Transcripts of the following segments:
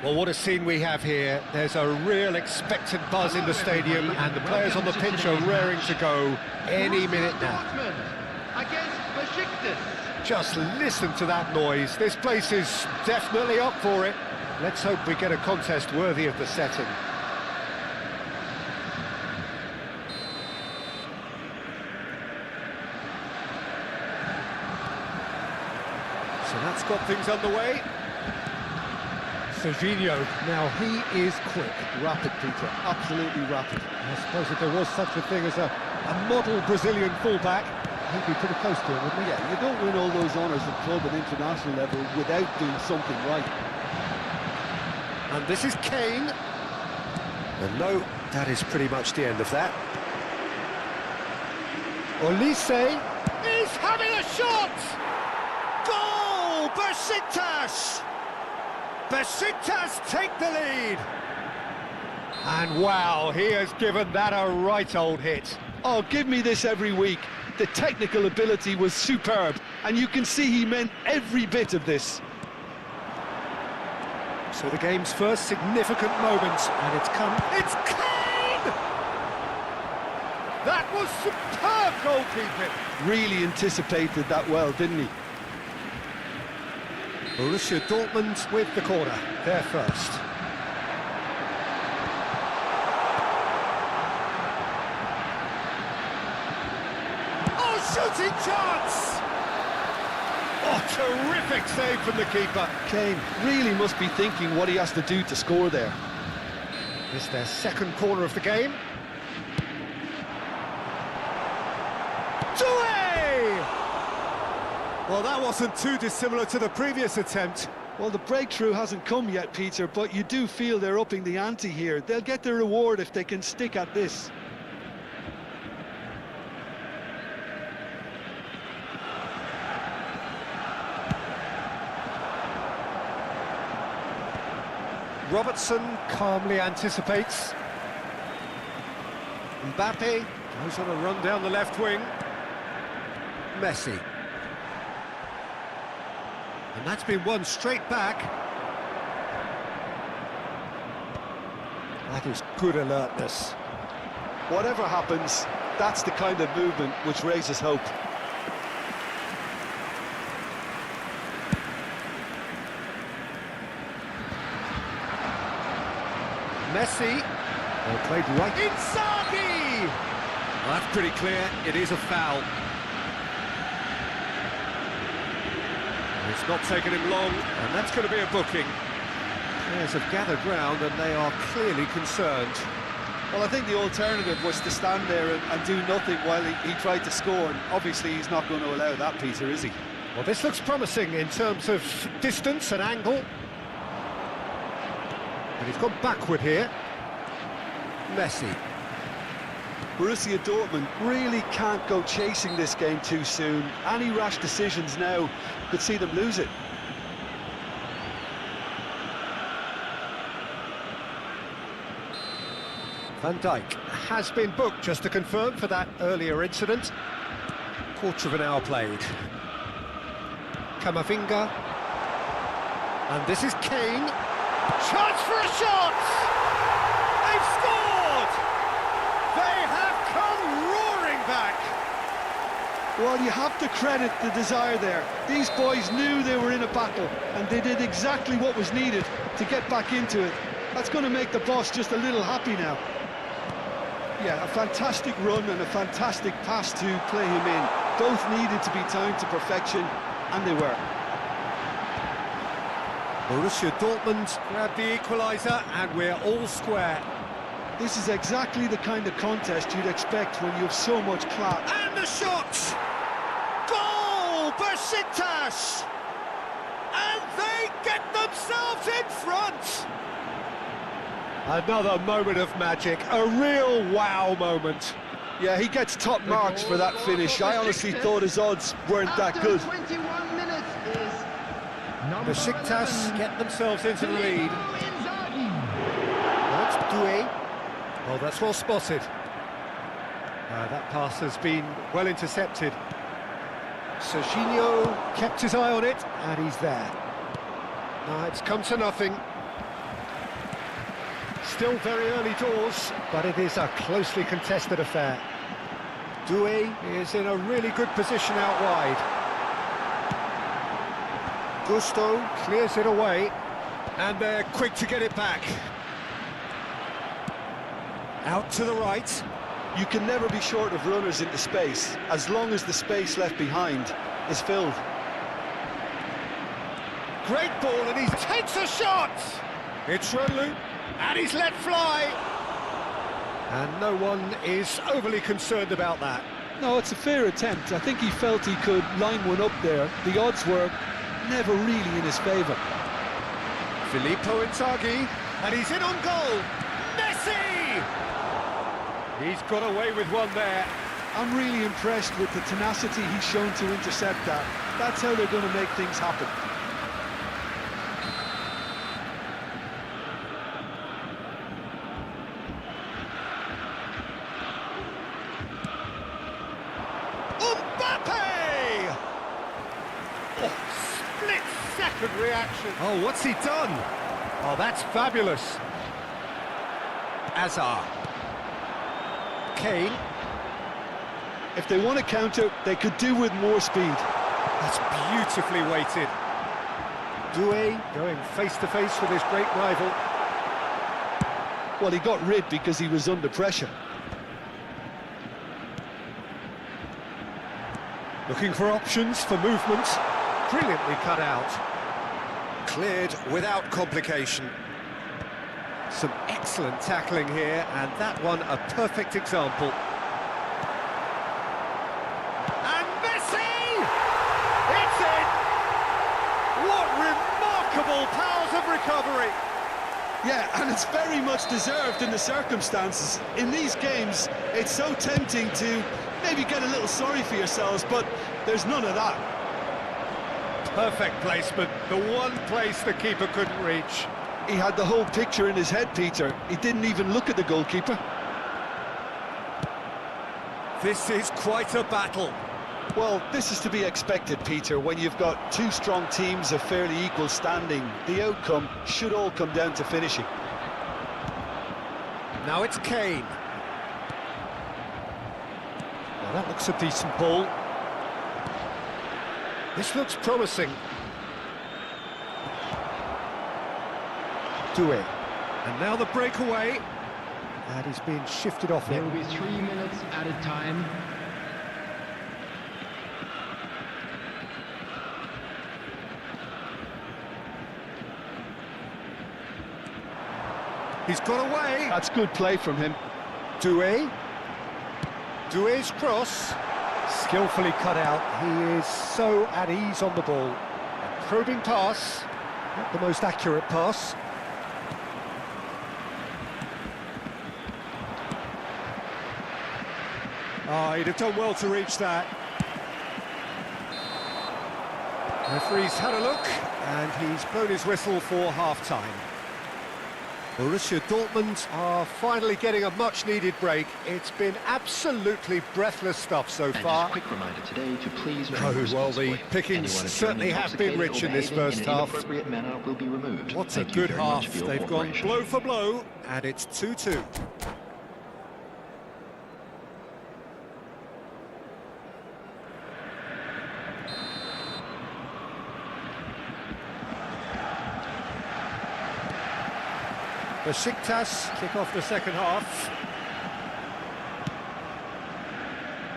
Well, what a scene we have here. There's a real expectant buzz in the stadium, and the players on the pitch are raring to go any minute now. Just listen to that noise. This place is definitely up for it. Let's hope we get a contest worthy of the setting. So that's got things underway. Serginho, now he is quick. Rapid, Peter, absolutely rapid. I suppose if there was such a thing as a model Brazilian fullback, he'd be pretty close to it, wouldn't he? Yeah, you don't win all those honours at club and international level without doing something right. And this is Kane. And no, that is pretty much the end of that. Olise is having a shot! Goal! Besiktas! Besiktas take the lead! And wow, he has given that a right old hit. Oh, give me this every week. The technical ability was superb, and you can see he meant every bit of this. So the game's first significant moment, and it's come. It's Kane! That was superb goalkeeping. Really anticipated that well, didn't he? Borussia Dortmund with the corner, there first. Oh, shooting chance! Oh, terrific save from the keeper. Kane really must be thinking what he has to do to score there. It's their second corner of the game. Well, that wasn't too dissimilar to the previous attempt. Well, the breakthrough hasn't come yet, Peter, but you do feel they're upping the ante here. They'll get their reward if they can stick at this. Robertson calmly anticipates. Mbappe goes on a run down the left wing. Messi. And that's been won straight back. That is good alertness. Whatever happens, that's the kind of movement which raises hope. Messi. Well played right. Inzaghi! Well, that's pretty clear. It is a foul. It's not taken him long, and that's going to be a booking. Players have gathered round, and they are clearly concerned. Well, I think the alternative was to stand there and do nothing while he tried to score, and obviously he's not going to allow that, Peter, is he? Well, this looks promising in terms of distance and angle. And he's gone backward here. Messi. Borussia Dortmund really can't go chasing this game too soon. Any rash decisions now could see them lose it. Van Dijk has been booked, just to confirm, for that earlier incident. Quarter of an hour played. Camavinga. And this is Kane. Chance for a shot! They've scored! They have come roaring back! Well, you have to credit the desire there. These boys knew they were in a battle, and they did exactly what was needed to get back into it. That's going to make the boss just a little happy now. Yeah, a fantastic run and a fantastic pass to play him in. Both needed to be timed to perfection, and they were. Borussia Dortmund grabbed the equaliser, and we're all square. This is exactly the kind of contest you'd expect when you have so much class. And the shot! Goal! Besiktas! And they get themselves in front! Another moment of magic, a real wow moment. Yeah, he gets top marks for that finish. I honestly thought his odds weren't that good. 21 minutes is Besiktas get themselves into the lead. That's Doué. Oh, that's well spotted. That pass has been well intercepted. Serginho kept his eye on it, and he's there. It's come to nothing. Still very early doors, but it is a closely contested affair. Doué is in a really good position out wide. Gusto clears it away, and they're quick to get it back. Out to the right. You can never be short of runners into space, as long as the space left behind is filled. Great ball, and he takes a shot! It's Rolu, and he's let fly! And no one is overly concerned about that. No, it's a fair attempt. I think he felt he could line one up there. The odds were never really in his favour. Filippo Inzaghi, and he's in on goal! Messi! He's got away with one there. I'm really impressed with the tenacity he's shown to intercept that. That's how they're going to make things happen. Mbappe! Oh, split-second reaction. Oh, what's he done? Oh, that's fabulous. Hazard. Kane. If they want to counter, they could do with more speed. That's beautifully weighted. Doué going face-to-face with his great rival. Well, he got rid because he was under pressure. Looking for options for movement. Brilliantly cut out. Cleared without complication. Some excellent tackling here, and that one a perfect example. And Messi! It's in! What remarkable powers of recovery! Yeah, and it's very much deserved in the circumstances. In these games, it's so tempting to maybe get a little sorry for yourselves, but there's none of that. Perfect placement, the one place the keeper couldn't reach. He had the whole picture in his head, Peter. He didn't even look at the goalkeeper. This is quite a battle. Well, this is to be expected, Peter, when you've got two strong teams of fairly equal standing. The outcome should all come down to finishing. Now it's Kane. Well, that looks a decent ball. This looks promising. Doué. And now the breakaway. And he's been shifted off There it. will be 3 minutes added time. He's got away. That's good play from him. Doué. Doué's cross. Skillfully cut out. He is so at ease on the ball. A probing pass. Not the most accurate pass. Oh, he'd have done well to reach that. Referee's had a look, and he's blown his whistle for half-time. Borussia Dortmund are finally getting a much-needed break. It's been absolutely breathless stuff so And far. just a quick reminder today to please Oh, drink well, responsibly. the pickings Anyone certainly appearing have been intoxicated rich or in this behaving first in an half. inappropriate manner will be removed. What a Thank you good very much half. for your They've gone cooperation. blow for blow, and it's 2-2. Besiktas kick off the second half.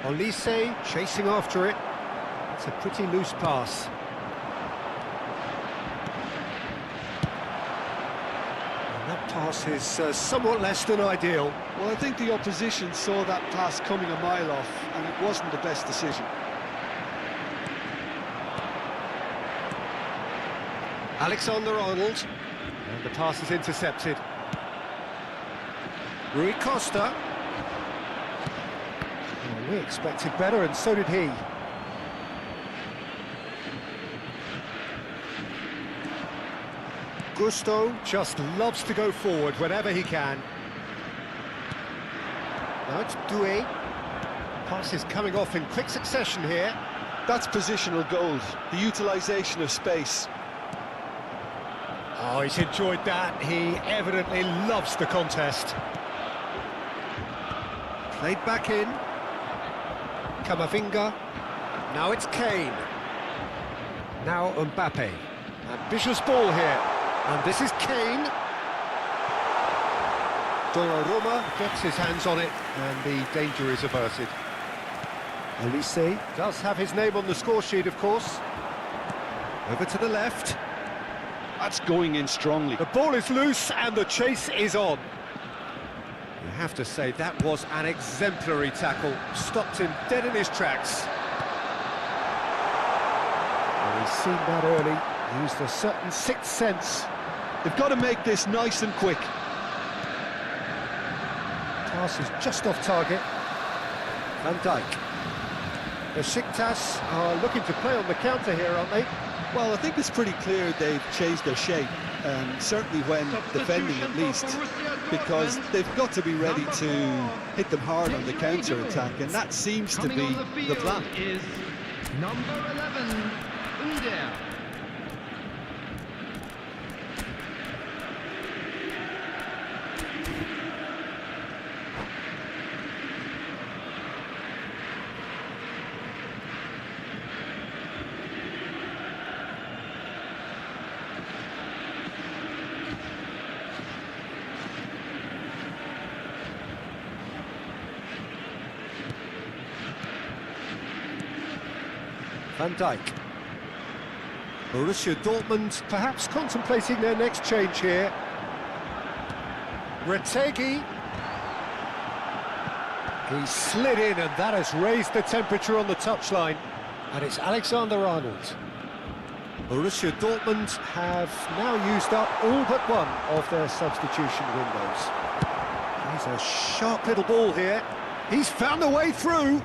Olise chasing after it. It's a pretty loose pass. And that pass is somewhat less than ideal. Well, I think the opposition saw that pass coming a mile off, and it wasn't the best decision. Alexander-Arnold. And the pass is intercepted. Rui Costa. Oh, we expected better, and so did he. Gusto just loves to go forward whenever he can. Now it's Doué. Pass is coming off in quick succession here. That's positional gold, the utilisation of space. Oh, he's enjoyed that. He evidently loves the contest. Played back in. Camavinga. Now it's Kane. Now Mbappe. Ambitious ball here. And this is Kane. Donnarumma gets his hands on it, and the danger is averted. Elise does have his name on the score sheet, of course. Over to the left. That's going in strongly. The ball is loose, and the chase is on. You have to say that was an exemplary tackle. Stopped him dead in his tracks. Well, he's seen that early. Used a certain sixth sense. They've got to make this nice and quick. Pass is just off target. Van Dijk. Besiktas are looking to play on the counter here, aren't they? Well, I think it's pretty clear they've changed their shape, certainly when defending at least, because they've got to be ready to hit them hard on the counter-attack, and that seems to be the plan. Is number 11, Under. Van Dijk. Borussia Dortmund perhaps contemplating their next change here. Retegi. He slid in, and that has raised the temperature on the touchline. And it's Alexander-Arnold. Borussia Dortmund have now used up all but one of their substitution windows. He's a sharp little ball here. He's found a way through.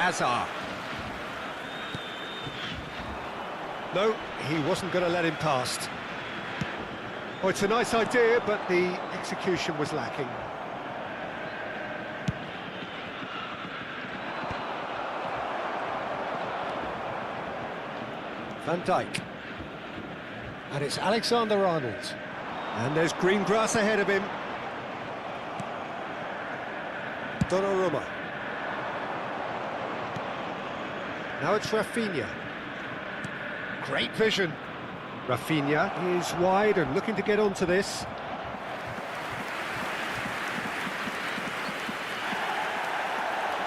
Azar. No, he wasn't going to let him past. Oh, it's a nice idea, but the execution was lacking. Van Dijk. And it's Alexander-Arnold. And there's green grass ahead of him. Donnarumma. Now it's Rafinha. Great vision. Rafinha is wide and looking to get onto this.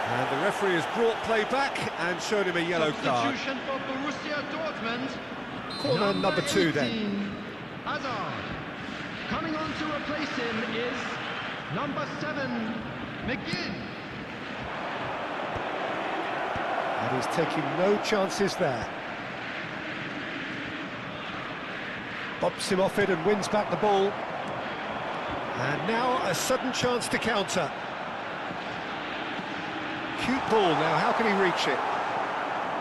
And the referee has brought play back and shown him a yellow card. Substitution for Borussia Dortmund. Corner number 2 then. 18, Hazard. Coming on to replace him is number 7, McGinn. And he's taking no chances there. Bumps him off it and wins back the ball. And now a sudden chance to counter. Cute ball now, how can he reach it?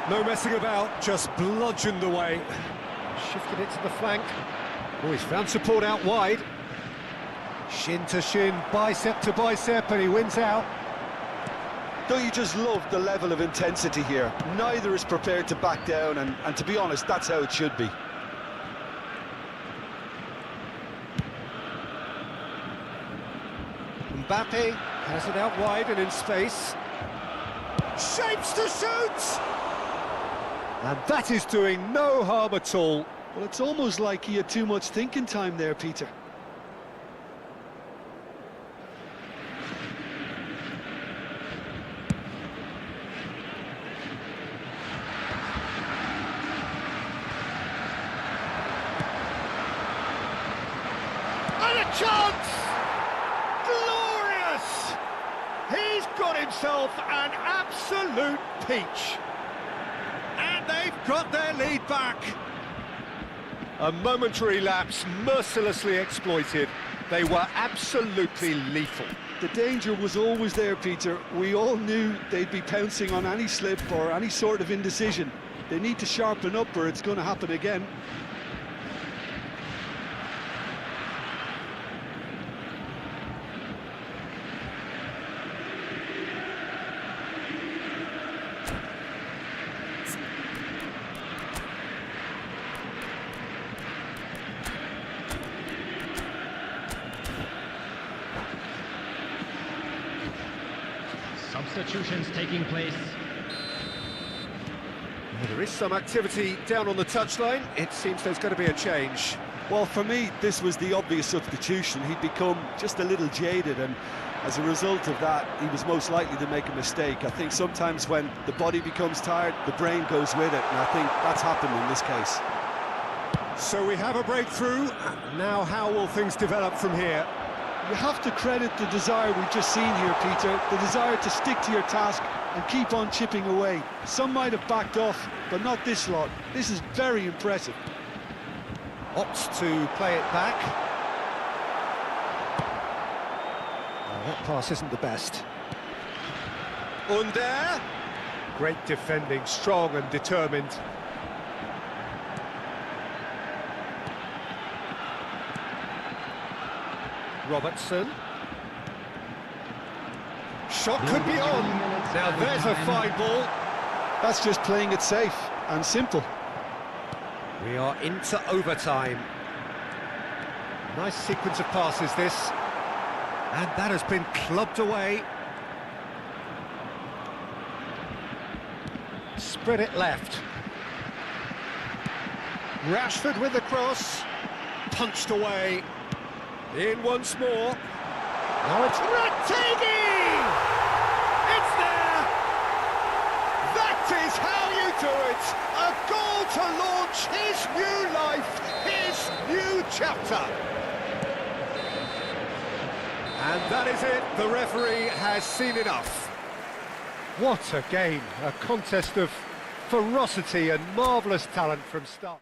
No messing about, just bludgeoned away. Shifted it to the flank. Oh, he's found support out wide. Shin to shin, bicep to bicep, and he wins out. Don't you just love the level of intensity here? Neither is prepared to back down, and to be honest, that's how it should be. Mbappe has it out wide and in space. Shapes to shoot! And that is doing no harm at all. Well, it's almost like he had too much thinking time there, Peter. And a chance! Glorious! He's got himself an absolute peach. And they've got their lead back. A momentary lapse, mercilessly exploited. They were absolutely lethal. The danger was always there, Peter. We all knew they'd be pouncing on any slip or any sort of indecision. They need to sharpen up or it's going to happen again. Substitutions taking place. There is some activity down on the touchline. It seems there's going to be a change. Well, for me, this was the obvious substitution. He'd become just a little jaded, and as a result of that, he was most likely to make a mistake. I think sometimes when the body becomes tired, the brain goes with it, and I think that's happened in this case. So we have a breakthrough. Now how will things develop from here? You have to credit the desire we've just seen here, Peter, the desire to stick to your task and keep on chipping away. Some might have backed off, but not this lot. This is very impressive. Opts to play it back. Oh, that pass isn't the best. Under. Great defending, strong and determined. Robertson. Shot could be on. Now there's a fine ball. That's just playing it safe and simple. We are into overtime. Nice sequence of passes this. And that has been clubbed away. Spread it left. Rashford with the cross. Punched away. In once more. Now it's Rattegi! It's there! That is how you do it! A goal to launch his new life, his new chapter! And that is it, the referee has seen enough. What a game, a contest of ferocity and marvellous talent from start.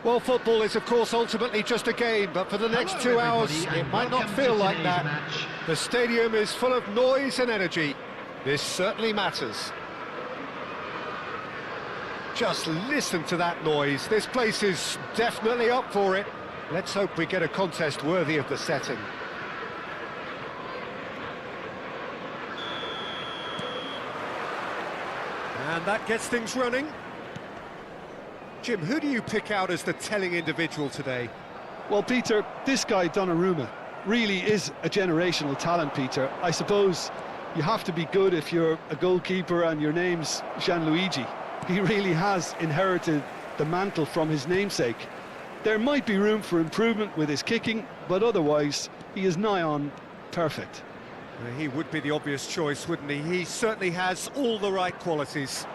Well, football is, of course, ultimately just a game, but for the next 2 hours, it might not feel like that. The stadium is full of noise and energy. This certainly matters. Just listen to that noise. This place is definitely up for it. Let's hope we get a contest worthy of the setting. And that gets things running. Jim, who do you pick out as the telling individual today? Well, Peter, this guy, Donnarumma, really is a generational talent, Peter. I suppose you have to be good if you're a goalkeeper and your name's Gianluigi. He really has inherited the mantle from his namesake. There might be room for improvement with his kicking, but otherwise, he is nigh on perfect. He would be the obvious choice, wouldn't he? He certainly has all the right qualities.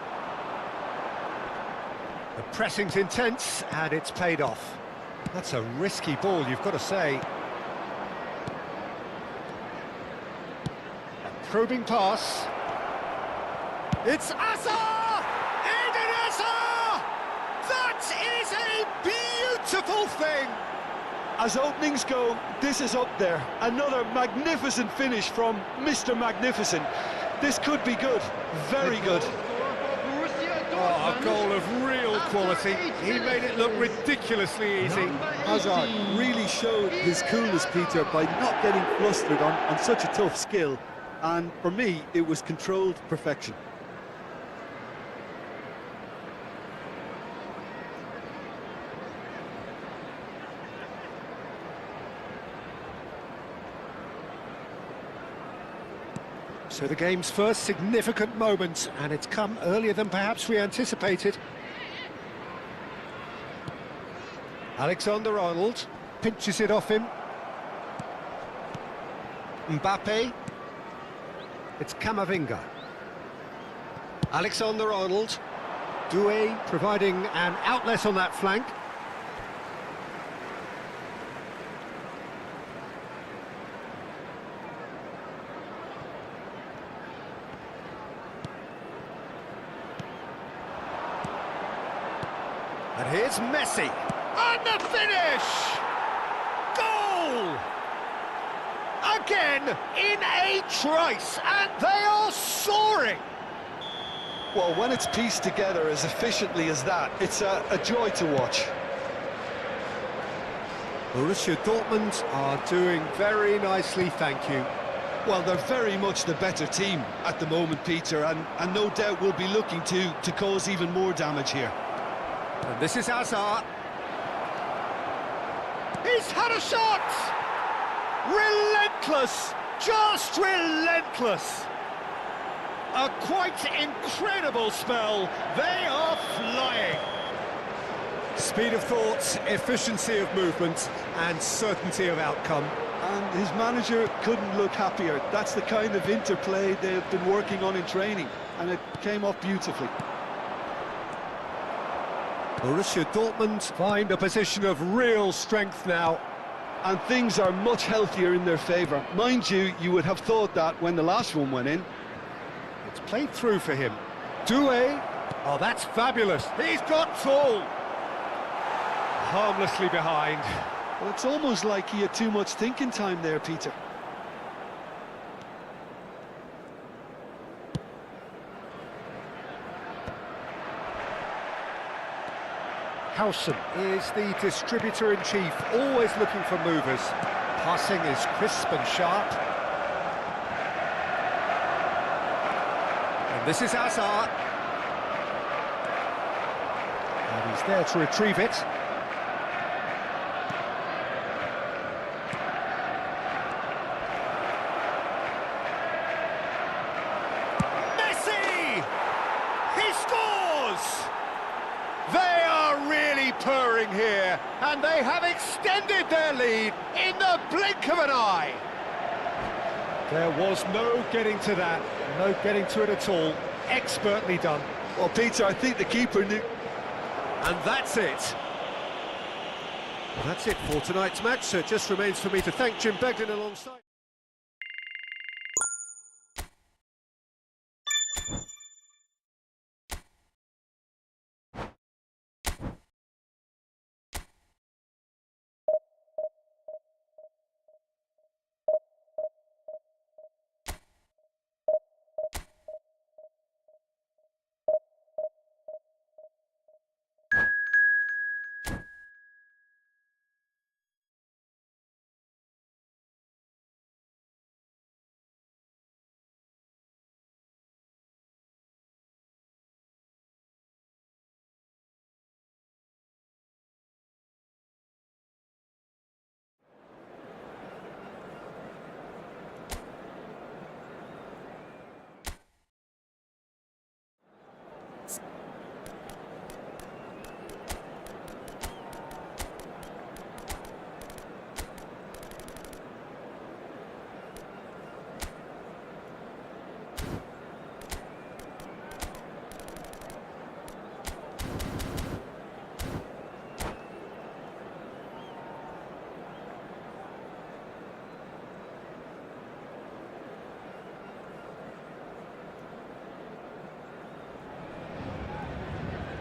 The pressing's intense, and it's paid off. That's a risky ball, you've got to say. A probing pass. It's Asa! Eden Asa! As openings go, this is up there. Another magnificent finish from Mr. Magnificent. This could be good, very good. Oh, a goal of real quality. He made it look ridiculously easy. Hazard really showed his coolness, Peter, by not getting flustered on such a tough skill. And for me, it was controlled perfection. So the game's first significant moment, and it's come earlier than perhaps we anticipated. Alexander-Arnold pinches it off him. Mbappe. It's Camavinga. Alexander-Arnold. Doué providing an outlet on that flank. And here's Messi. And the finish! Goal! Again, in a trice, and they are soaring! Well, when it's pieced together as efficiently as that, it's a joy to watch. Borussia Dortmund are doing very nicely, thank you. Well, they're very much the better team at the moment, Peter, and no doubt will be looking to cause even more damage here. And this is Hazard. He's had a shot! Relentless! Just relentless! A quite incredible spell. They are flying. Speed of thought, efficiency of movement, and certainty of outcome. And his manager couldn't look happier. That's the kind of interplay they've been working on in training, and it came off beautifully. Borussia Dortmund find a position of real strength now. And things are much healthier in their favour. Mind you, you would have thought that when the last one went in. It's played through for him. Doué. Oh, that's fabulous. He's got tall. Harmlessly behind. Well, it's almost like he had too much thinking time there, Peter. Howson is the distributor-in-chief, always looking for movers. Passing is crisp and sharp. And this is Hazard. And he's there to retrieve it. Messi! He scores! They are really purring here, and they have extended their lead in the blink of an eye. There was no getting to that, no getting to it at all. Expertly done. Well, Peter, I think the keeper knew. And that's it. That's it for tonight's match, so it just remains for me to thank Jim Begden alongside.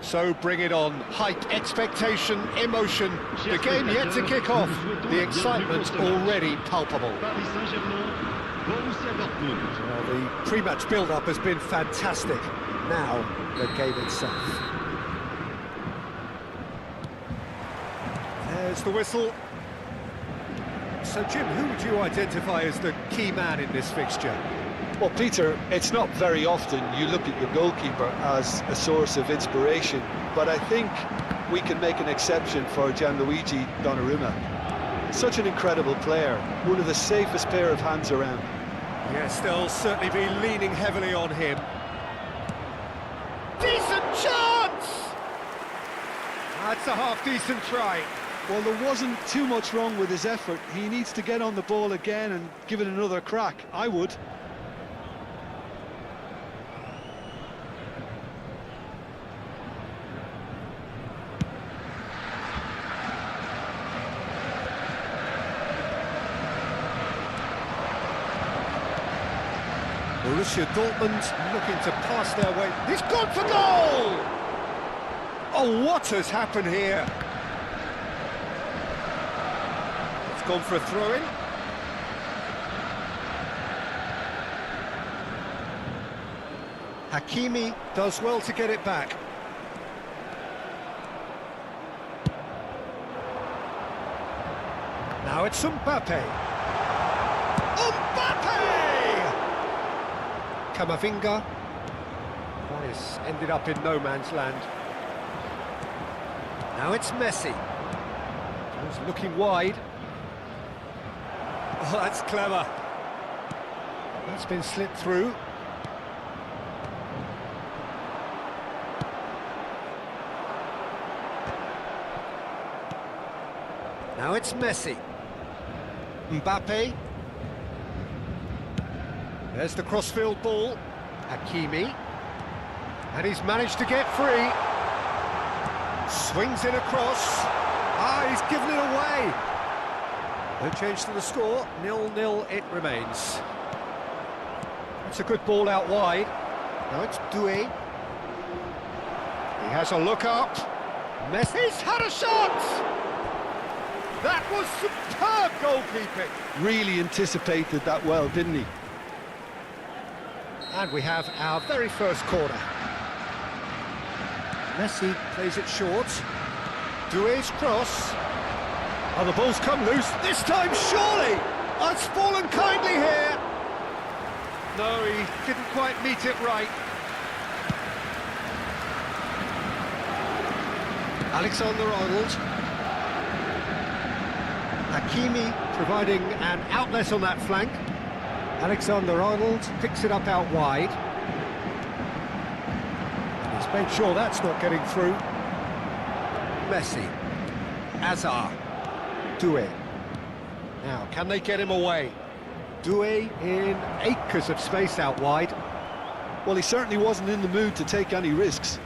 So bring it on. Hype, expectation, emotion. The game yet to kick off. The excitement already palpable. Paris Saint-Germain, Borussia Dortmund. Well, the pre-match build-up has been fantastic. Now, the game itself. There's the whistle. So, Jim, who would you identify as the key man in this fixture? Well, Peter, it's not very often you look at your goalkeeper as a source of inspiration, but I think we can make an exception for Gianluigi Donnarumma. Such an incredible player, one of the safest pair of hands around. Yes, they'll certainly be leaning heavily on him. Decent chance! That's a half-decent try. Well, there wasn't too much wrong with his effort. He needs to get on the ball again and give it another crack. I would. Borussia Dortmund looking to pass their way. He's gone for goal! Oh, what has happened here? It's gone for a throw-in. Hakimi does well to get it back. Now it's Mbappe. Camavinga. That is ended up in no man's land. Now it's Messi. He's looking wide. Oh, that's clever. That's been slipped through. Now it's Messi. Mbappe. There's the crossfield ball. Hakimi. And he's managed to get free. Swings in across. Ah, he's given it away. No change to the score. 0-0 it remains. It's a good ball out wide. Now it's Doué. He has a look up. Messi's had a shot! That was superb goalkeeping. Really anticipated that well, didn't he? And we have our very first corner. Messi plays it short. Doué's cross. Oh, the ball's come loose. This time, surely! Oh, it's fallen kindly here. No, he didn't quite meet it right. Alexander-Arnold. Hakimi providing an outlet on that flank. Alexander-Arnold picks it up out wide. He's made sure that's not getting through. Messi. Azar. Doué. Now, can they get him away? Doué in acres of space out wide. Well, he certainly wasn't in the mood to take any risks.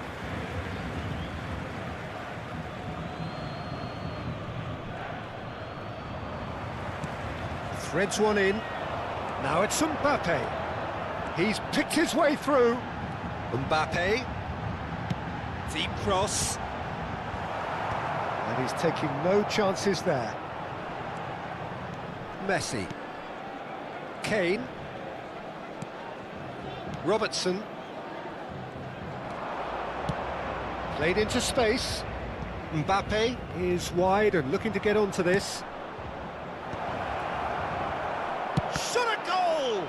Threads one in. Now it's Mbappe. He's picked his way through. Mbappe. Deep cross. And he's taking no chances there. Messi. Kane. Robertson. Played into space. Mbappe is wide and looking to get onto this. Shot a goal!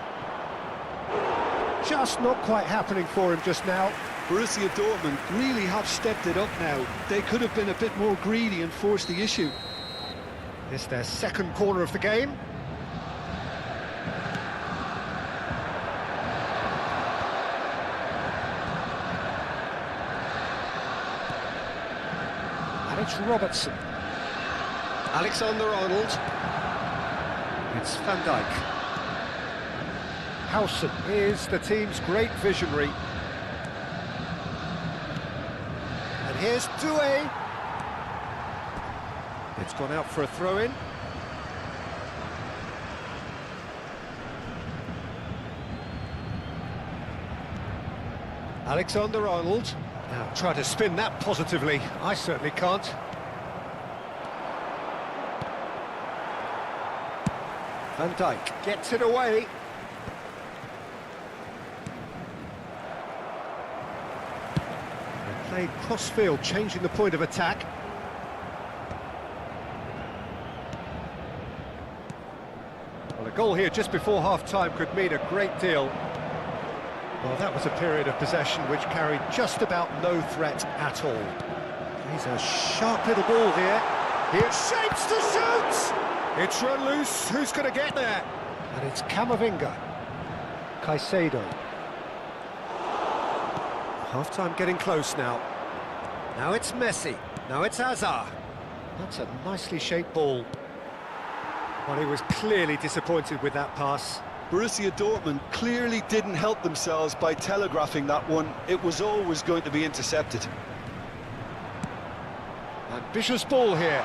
Just not quite happening for him just now. Borussia Dortmund really have stepped it up now. They could have been a bit more greedy and forced the issue. It's their second corner of the game. And it's Robertson. Alexander-Arnold. It's Van Dijk. Howson is the team's great visionary. And here's Doué. It's gone out for a throw-in. Alexander-Arnold. Now, try to spin that positively. I certainly can't. Van Dijk gets it away. They played cross-field, changing the point of attack. Well, a goal here just before half-time could mean a great deal. Well, that was a period of possession which carried just about no threat at all. He's a sharp little ball here. Here shapes to shoot! It's run loose. Who's going to get there? And it's Camavinga. Caicedo. Half-time getting close now. Now it's Messi. Now it's Hazard. That's a nicely shaped ball. Well, he was clearly disappointed with that pass. Borussia Dortmund clearly didn't help themselves by telegraphing that one. It was always going to be intercepted. Ambitious ball here.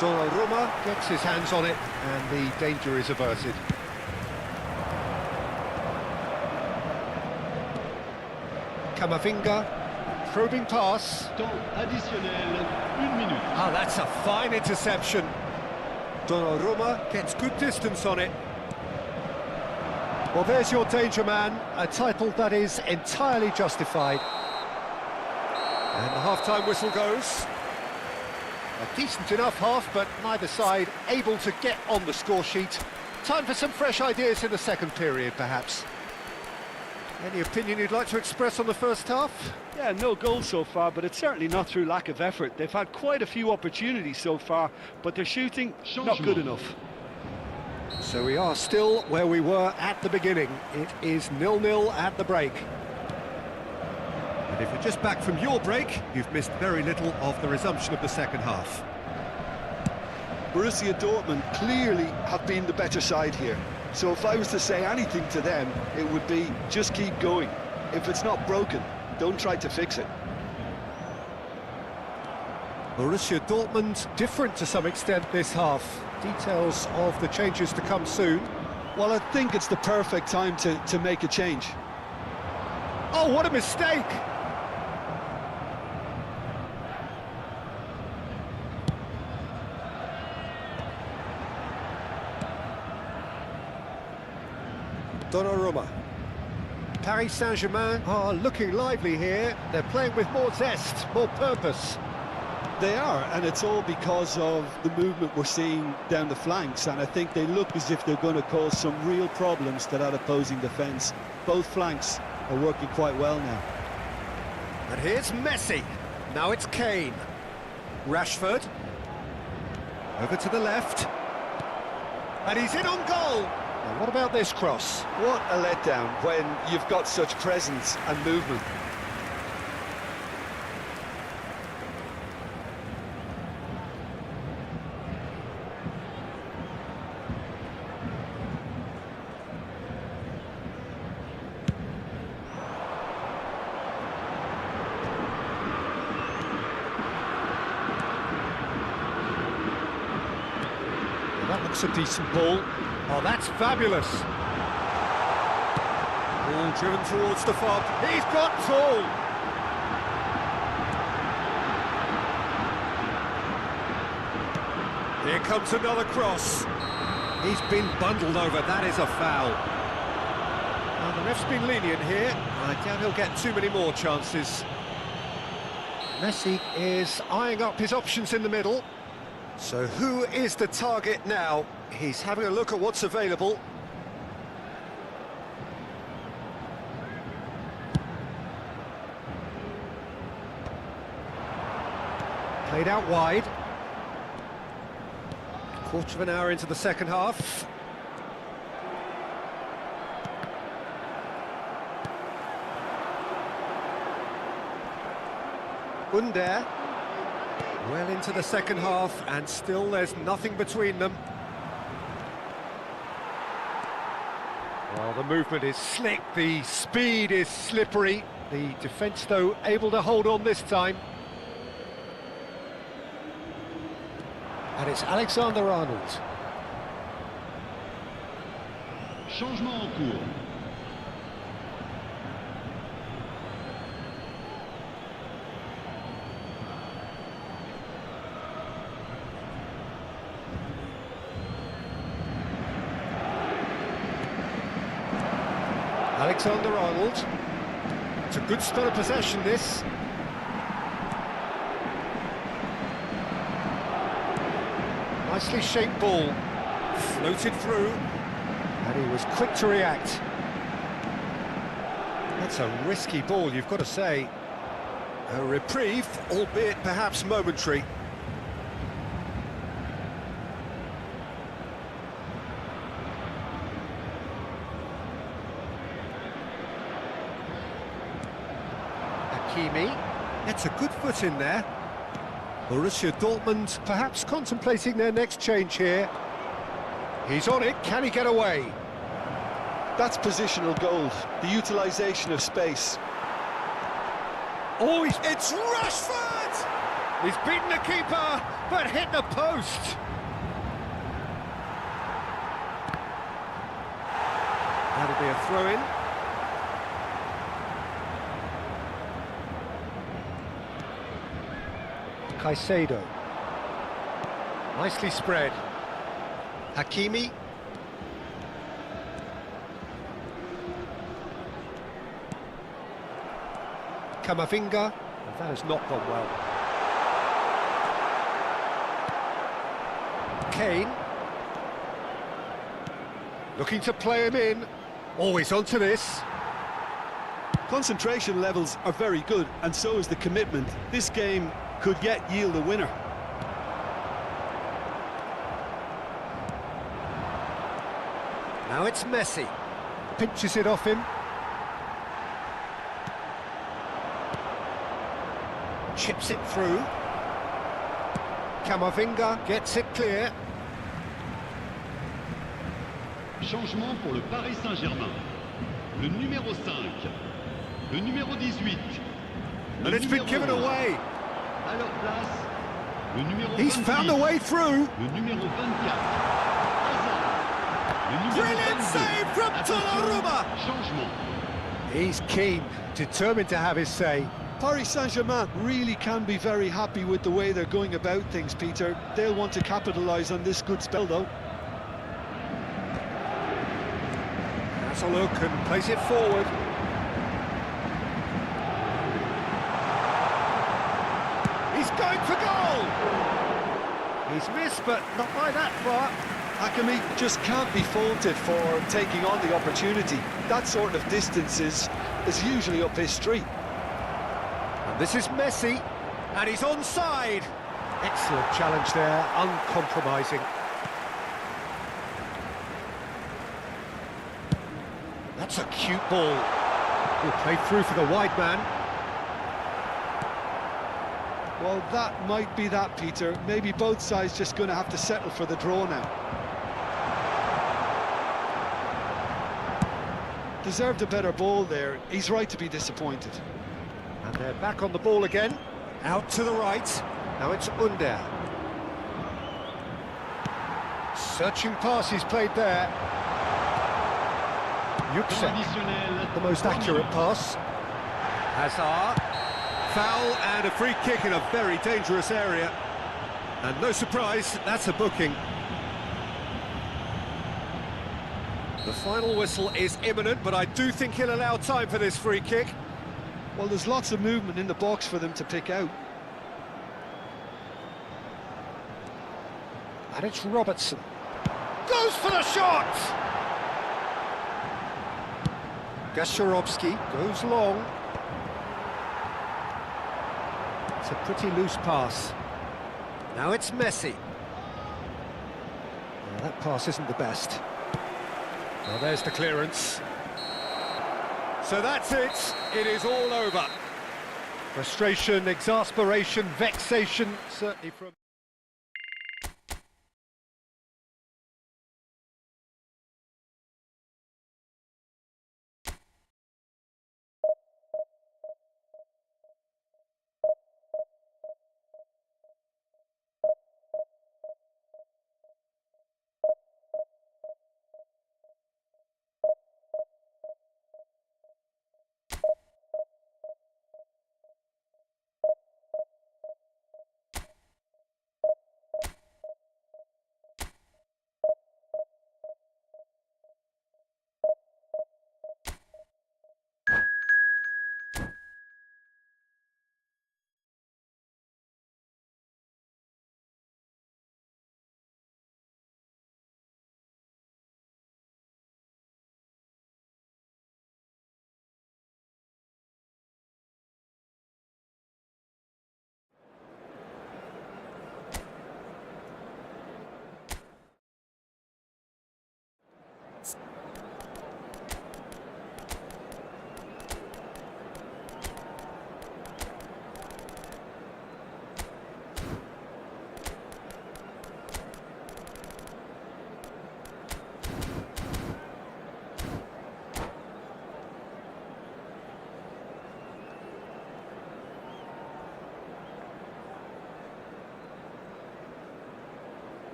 Donnarumma gets his hands on it, and the danger is averted. Camavinga, probing pass. Temps additionnel, 1 minute. Ah, that's a fine interception. Donnarumma gets good distance on it. Well, there's your danger man, a title that is entirely justified. And the half-time whistle goes. A decent enough half, but neither side able to get on the score sheet. Time for some fresh ideas in the second period, perhaps. Any opinion you'd like to express on the first half? Yeah, no goals so far, but it's certainly not through lack of effort. They've had quite a few opportunities so far, but their shooting, not good enough. So we are still where we were at the beginning. It is 0-0 at the break. And if you're just back from your break, you've missed very little of the resumption of the second half. Borussia Dortmund clearly have been the better side here. So if I was to say anything to them, it would be just keep going. If it's not broken, don't try to fix it. Borussia Dortmund different to some extent this half. Details of the changes to come soon. Well, I think it's the perfect time to make a change. Oh, what a mistake! Donnarumma. Paris Saint-Germain are looking lively here. They're playing with more zest, more purpose. They are, and it's all because of the movement we're seeing down the flanks, and I think they look as if they're going to cause some real problems to that opposing defence. Both flanks are working quite well now. And here's Messi. Now it's Kane. Rashford. Over to the left. And he's in on goal. Now, what about this cross? What a letdown when you've got such presence and movement. That looks a decent ball. Oh, that's fabulous. Ball driven towards the fob. He's got tall. Here comes another cross. He's been bundled over. That is a foul. Now, the ref's been lenient here. I doubt he'll get too many more chances. Messi is eyeing up his options in the middle. So who is the target now? He's having a look at what's available. Played out wide. Quarter of an hour into the second half. Under. Well into the second half, and still there's nothing between them. Well, the movement is slick, the speed is slippery. The defence, though, able to hold on this time. And it's Alexander-Arnold. Changement en cours. Alexander-Arnold. It's a good spell of possession, this. Nicely shaped ball. Floated through. And he was quick to react. That's a risky ball, you've got to say. A reprieve, albeit perhaps momentary. Hakimi. It's a good foot in there. Borussia Dortmund perhaps contemplating their next change here. He's on it, can he get away? That's positional gold, the utilisation of space. Oh, it's Rashford! He's beaten the keeper, but hit the post. That'll be a throw-in. Caicedo. Nicely spread. Hakimi. Camavinga. And that has not gone well. Kane. Looking to play him in. Always onto this. Concentration levels are very good, and so is the commitment. This game could yet yield a winner. Now it's Messi. Pinches it off him. Chips it through. Camavinga gets it clear. Changement pour le Paris Saint-Germain. Le numéro 5. Le numéro 18. And it's been given away. À leur place, le numéro He's 26, found a way through. le numéro 24. Hazard. Le numéro Brilliant 22. save from Attention, Donnarumma. changement. He's keen, determined to have his say. Paris Saint-Germain really can be very happy with the way they're going about things, Peter. They'll want to capitalise on this good spell, though. Has a look and plays it forward. He's going for goal! He's missed, but not by that far. Hakimi just can't be faulted for taking on the opportunity. That sort of distance is usually up his street. And this is Messi, and he's onside. Excellent challenge there, uncompromising. That's a cute ball. Will play through for the wide man. Well, that might be that, Peter. Maybe both sides just going to have to settle for the draw now. Deserved a better ball there. He's right to be disappointed. And they're back on the ball again. Out to the right. Now it's Under. Searching pass he's played there. Temps Yüksek, additionnel. the most 3 accurate minutes. pass. Hazard. Foul and a free kick in a very dangerous area. And no surprise, that's a booking. The final whistle is imminent, but I do think he'll allow time for this free kick. Well, there's lots of movement in the box for them to pick out. And it's Robertson. Goes for the shot! Gasharovski goes long. It's a pretty loose pass. Now it's Messi. Well, that pass isn't the best. Well, there's the clearance. So that's it. It is all over. Frustration, exasperation, vexation, certainly from...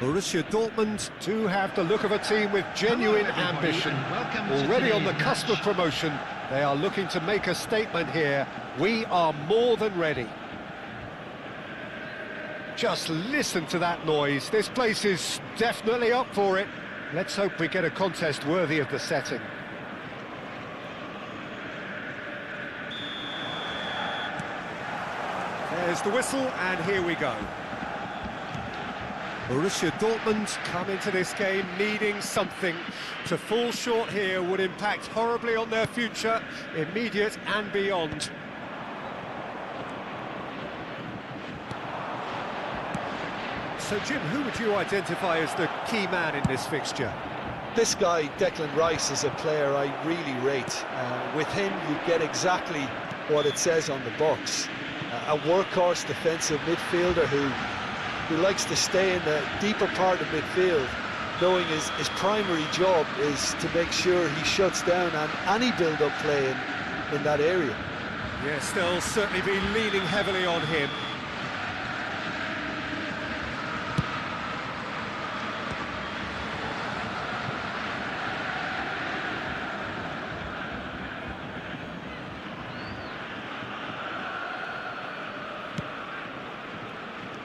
Borussia Dortmund do have the look of a team with genuine Hello, everybody, ambition. and welcome to Already on the today's cusp match. of promotion, they are looking to make a statement here. We are more than ready. Just listen to that noise. This place is definitely up for it. Let's hope we get a contest worthy of the setting. There's the whistle, and here we go. Borussia Dortmund come into this game needing something. To fall short here would impact horribly on their future, immediate and beyond. So, Jim, who would you identify as the key man in this fixture? This guy, Declan Rice, is a player I really rate. With him, you get exactly what it says on the box. A workhorse defensive midfielder who likes to stay in the deeper part of midfield, knowing his primary job is to make sure he shuts down any build-up play in that area. Yes, they'll certainly be leaning heavily on him.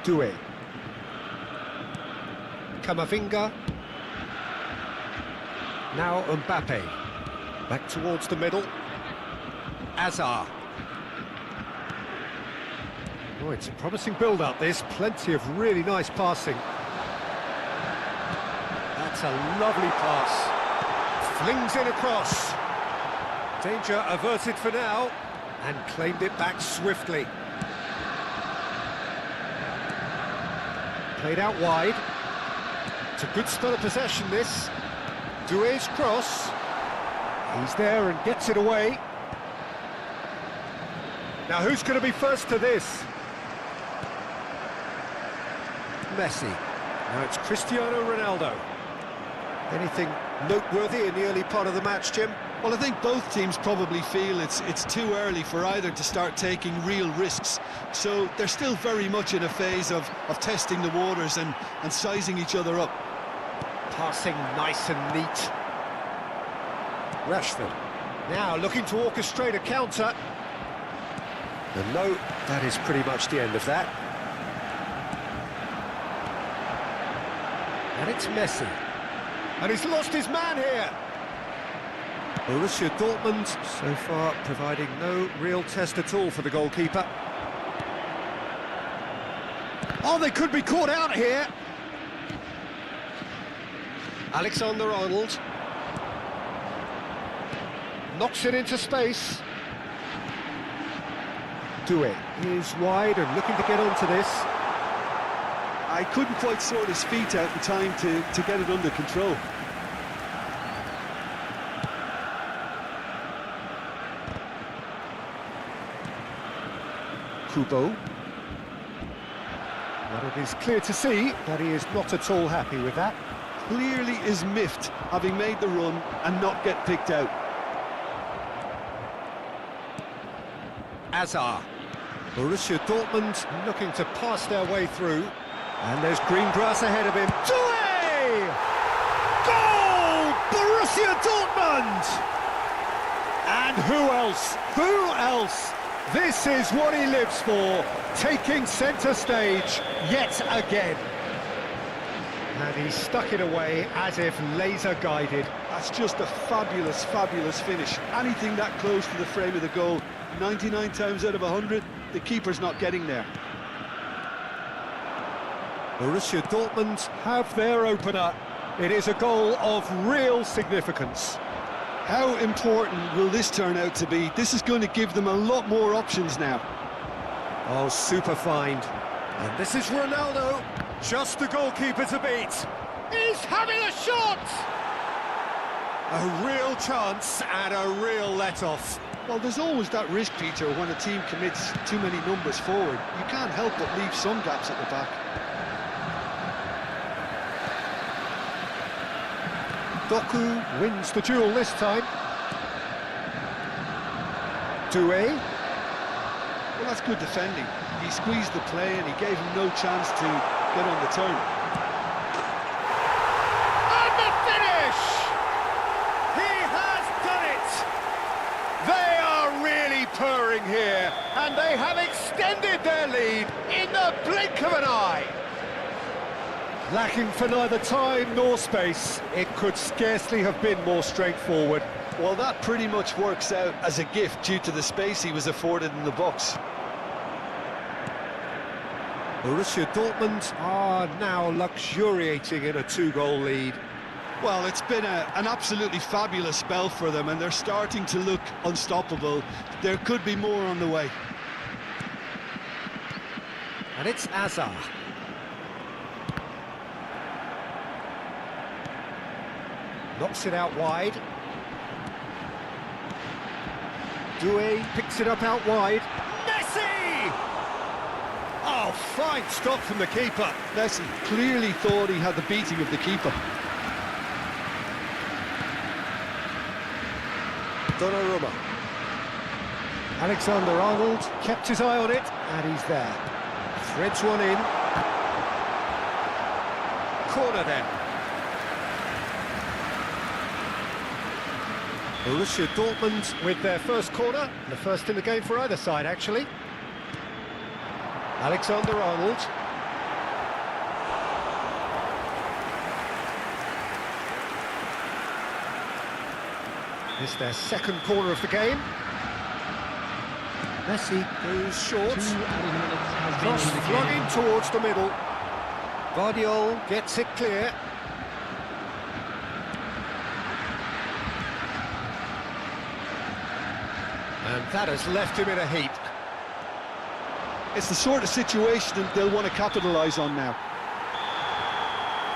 Doué. Camavinga. Now Mbappe. Back towards the middle. Hazard. Oh, it's a promising build-up, this. Plenty of really nice passing. That's a lovely pass. Flings it across. Danger averted for now. And claimed it back swiftly. Played out wide. It's a good spell of possession, this. Doué's cross. He's there and gets it away. Now who's going to be first to this? Messi. Now it's Cristiano Ronaldo. Anything noteworthy in the early part of the match, Jim? Well, I think both teams probably feel it's too early for either to start taking real risks. So they're still very much in a phase of testing the waters and sizing each other up. Passing nice and neat. Rashford. Now looking to orchestrate a counter. And no, that is pretty much the end of that. And it's Messi. And he's lost his man here. Borussia Dortmund, so far, providing no real test at all for the goalkeeper. Oh, they could be caught out here. Alexander-Arnold. Knocks it into space. Doué is wide and looking to get onto this. I couldn't quite sort his feet out in time to get it under control. Kubo. But it is clear to see that he is not at all happy with that. Clearly is miffed, having made the run and not get picked out. Hazard. Borussia Dortmund looking to pass their way through. And there's green grass ahead of him. Doué! Goal! Borussia Dortmund! And who else? Who else? This is what he lives for, taking centre stage yet again. And he stuck it away as if laser-guided. That's just a fabulous, fabulous finish. Anything that close to the frame of the goal, 99 times out of 100, the keeper's not getting there. Borussia Dortmund have their opener. It is a goal of real significance. How important will this turn out to be? This is going to give them a lot more options now. Oh, super find. And this is Ronaldo. Just the goalkeeper to beat. He's having a shot! A real chance and a real let-off. Well, there's always that risk, Peter, when a team commits too many numbers forward. You can't help but leave some gaps at the back. Doku wins the duel this time. Doué. Well, that's good defending. He squeezed the play and he gave him no chance to get on the turn. And they have extended their lead in the blink of an eye. Lacking for neither time nor space, it could scarcely have been more straightforward. Well, that pretty much works out as a gift due to the space he was afforded in the box. Borussia Dortmund are now luxuriating in a 2-goal lead. Well, it's been an absolutely fabulous spell for them, and they're starting to look unstoppable. There could be more on the way. And it's Azar. Knocks it out wide. Doué picks it up out wide. Messi! Oh, fine stop from the keeper. Messi clearly thought he had the beating of the keeper. Donnarumma. Alexander-Arnold kept his eye on it, and he's there. Threads one in. Corner then. Borussia Dortmund with their first corner, the first in the game for either side, actually. Alexander-Arnold. It's their second corner of the game. Messi goes short. 2 added minutes has been Cross flung in indicated. towards the middle. Guardiola gets it clear. And that has left him in a heap. It's the sort of situation they'll want to capitalise on now.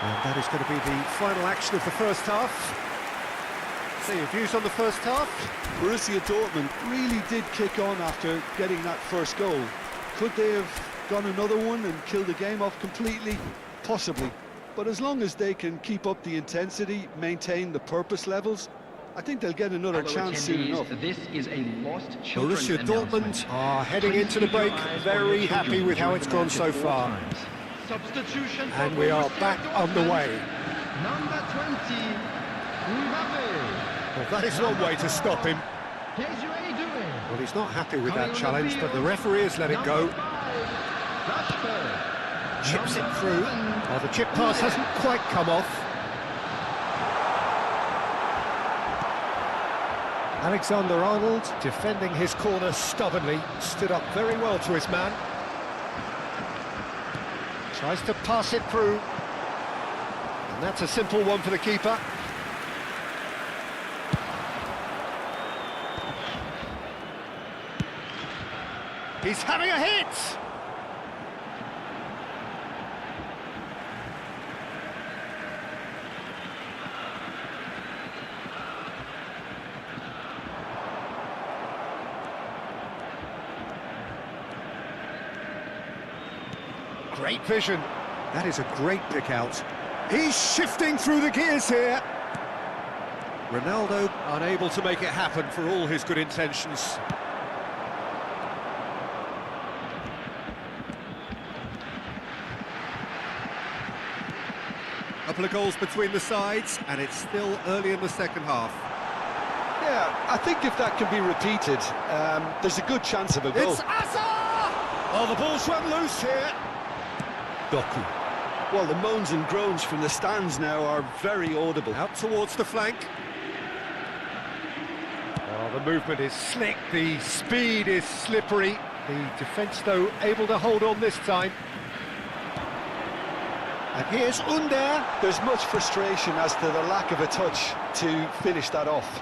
And that is going to be the final action of the first half. So your views on the first half? Borussia Dortmund really did kick on after getting that first goal. Could they have gone another one and killed the game off completely? Possibly. But as long as they can keep up the intensity, maintain the purpose levels, I think they'll get another Fellow chance soon enough. attendees, this is a lost children Borussia announcement. Dortmund are heading Please into the keep your break eyes on very your happy children with how during it's the gone match so at all far. times. Substitution for And we are Borussia back on the Dortmund. way. Number 20, Mbappe. Well, that is one way to stop him. Desiree Doué. Well, he's not happy with Coming that on the challenge, but the field, referee has let it go. number 5, Rashford. Chips it Number through. 7, Oh, the chip pass hasn't quite come off. Alexander-Arnold, defending his corner stubbornly, stood up very well to his man. Tries to pass it through. And that's a simple one for the keeper. He's having a hit! Great vision. That is a great pick out. He's shifting through the gears here. Ronaldo unable to make it happen for all his good intentions. Couple of goals between the sides, and it's still early in the second half. Yeah, I think if that can be repeated, there's a good chance of a goal. It's Azar! Oh, the ball's run loose here. Doku. Well, the moans and groans from the stands now are very audible. Out towards the flank. Oh, the movement is slick, the speed is slippery. The defence, though, able to hold on this time. And here's Under. There's much frustration as to the lack of a touch to finish that off.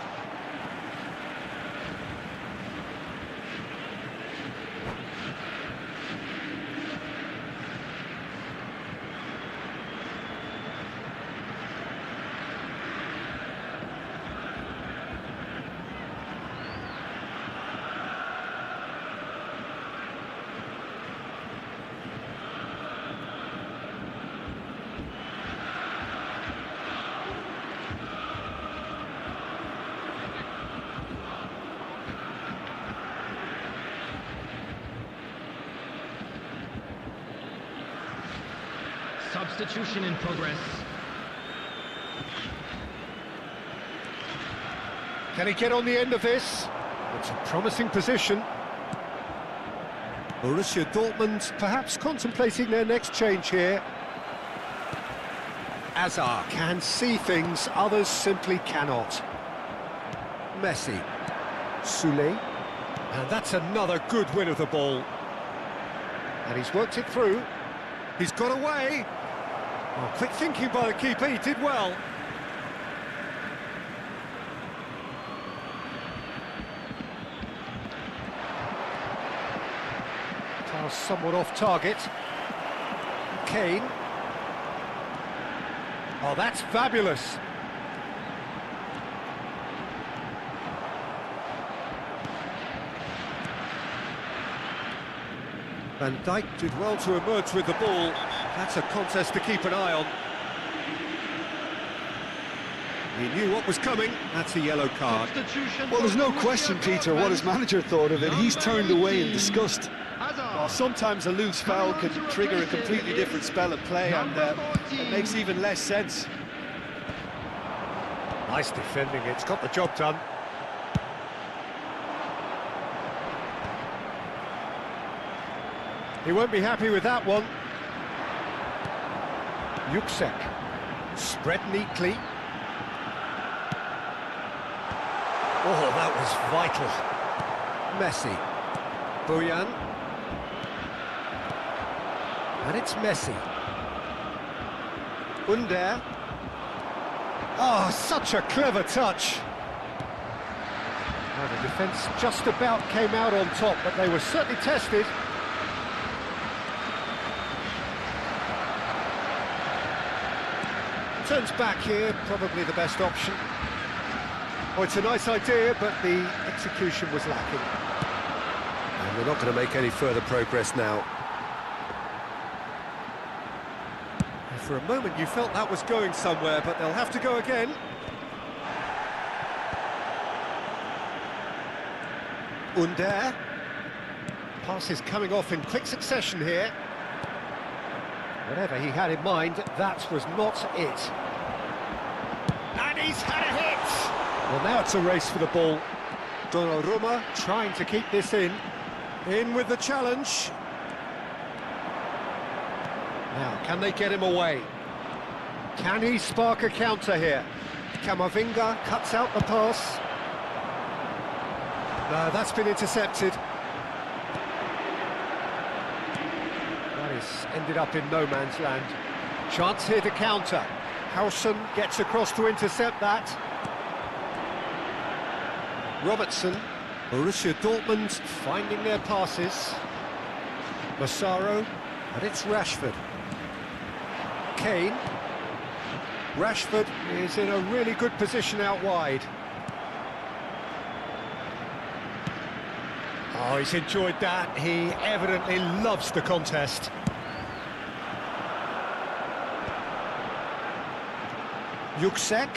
Substitution in progress. Can he get on the end of this? It's a promising position. Borussia Dortmund perhaps contemplating their next change here. Hazard can see things others simply cannot. Messi. Soulé. And that's another good win of the ball. And he's worked it through. He's got away. Oh, quick thinking by the keeper, he did well. Pass somewhat off target. Kane. Oh, that's fabulous. Van Dijk did well to emerge with the ball. That's a contest to keep an eye on. He knew what was coming. That's a yellow card. Well, there's no question, Peter, what his manager thought of it. He's turned away in disgust. Well, sometimes a loose foul can trigger a completely different spell of play, and it makes even less sense. Nice defending, it's got the job done. He won't be happy with that one. Yuksek. Spread neatly. Oh, that was vital. Messi. Bojan. And it's Messi. Under. Oh, such a clever touch. Well, the defence just about came out on top, but they were certainly tested. Turns back here, probably the best option. Oh, it's a nice idea, but the execution was lacking. And we're not going to make any further progress now. For a moment you felt that was going somewhere, but they'll have to go again. Under. Pass is coming off in quick succession here. Whatever he had in mind, that was not it. And he's had a hit! Well, now it's a race for the ball. Donnarumma trying to keep this in. In with the challenge. Now, can they get him away? Can he spark a counter here? Camavinga cuts out the pass. No, that's been intercepted. That is ended up in no man's land. Chance here to counter. Howson gets across to intercept that. Robertson. Borussia Dortmund finding their passes. Massaro. And it's Rashford. Kane. Rashford is in a really good position out wide. Oh, he's enjoyed that. He evidently loves the contest. Yuksek.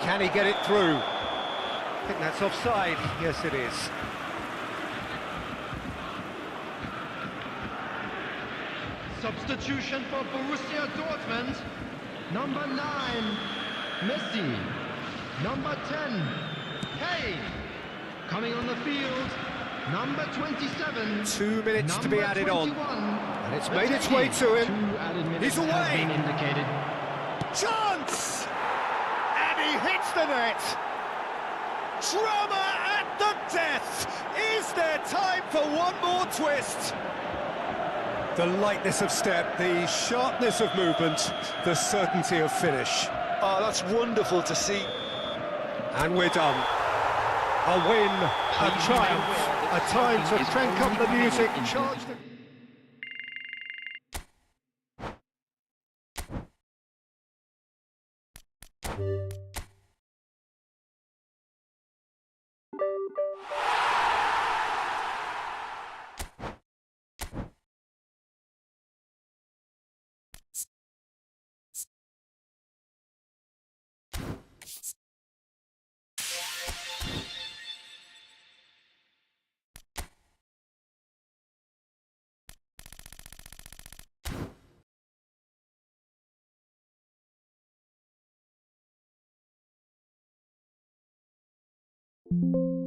Can he get it through? I think that's offside. Yes, it is. Substitution for Borussia Dortmund. Number 9, Messi. Number 10, Kane. Coming on the field, number 27. 2 minutes to be added 21. on. And it's made its way to him. He's away. Indicated. Chance! And he hits the net. Drama at the death. Is there time for one more twist? The lightness of step, the sharpness of movement, the certainty of finish. Oh, that's wonderful to see. And we're done. A win, a triumph, a time to crank up the music, charge the... Thank you.